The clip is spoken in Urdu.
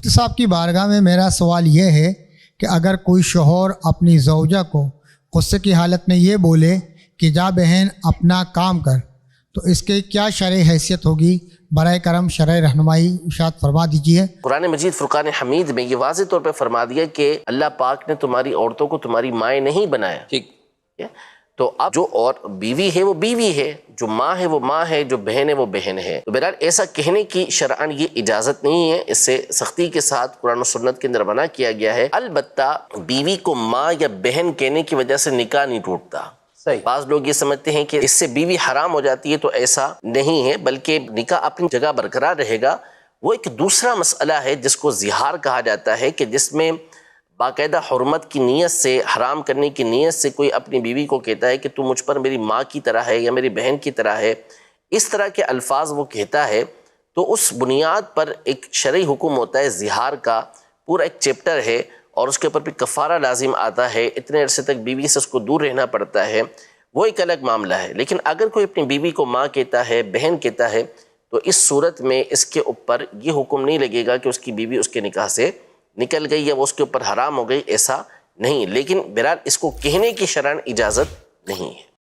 صاحب کی بارگاہ میں میرا سوال یہ ہے کہ اگر کوئی شوہر اپنی زوجہ کو غصے کی حالت میں یہ بولے کہ جا بہن اپنا کام کر، تو اس کے کیا شرعی حیثیت ہوگی؟ برائے کرم شرعی رہنمائی ارشاد فرما دیجیے۔ قرآن مجید فرقان حمید میں یہ واضح طور پہ فرما دیا کہ اللہ پاک نے تمہاری عورتوں کو تمہاری مائیں نہیں بنایا۔ ٹھیک، تو اب جو اور بیوی ہے وہ بیوی ہے، جو ماں ہے وہ ماں ہے، جو بہن ہے وہ بہن ہے۔ تو بہرحال ایسا کہنے کی شرعاً یہ اجازت نہیں ہے، اس سے سختی کے ساتھ قرآن و سنت کے اندر منع کیا گیا ہے۔ البتہ بیوی کو ماں یا بہن کہنے کی وجہ سے نکاح نہیں ٹوٹتا۔ بعض لوگ یہ سمجھتے ہیں کہ اس سے بیوی حرام ہو جاتی ہے، تو ایسا نہیں ہے، بلکہ نکاح اپنی جگہ برقرار رہے گا۔ وہ ایک دوسرا مسئلہ ہے جس کو زہار کہا جاتا ہے، کہ جس میں باقاعدہ حرمت کی نیت سے، حرام کرنے کی نیت سے کوئی اپنی بیوی کو کہتا ہے کہ تو مجھ پر میری ماں کی طرح ہے یا میری بہن کی طرح ہے، اس طرح کے الفاظ وہ کہتا ہے، تو اس بنیاد پر ایک شرعی حکم ہوتا ہے زہار کا، پورا ایک چیپٹر ہے، اور اس کے اوپر بھی کفارہ لازم آتا ہے، اتنے عرصے تک بیوی سے اس کو دور رہنا پڑتا ہے، وہ ایک الگ معاملہ ہے۔ لیکن اگر کوئی اپنی بیوی کو ماں کہتا ہے، بہن کہتا ہے، تو اس صورت میں اس کے اوپر یہ حکم نہیں لگے گا کہ اس کی بیوی اس کے نکاح سے نکل گئی یا وہ اس کے اوپر حرام ہو گئی، ایسا نہیں۔ لیکن بہرحال اس کو کہنے کی شرعاً اجازت نہیں ہے۔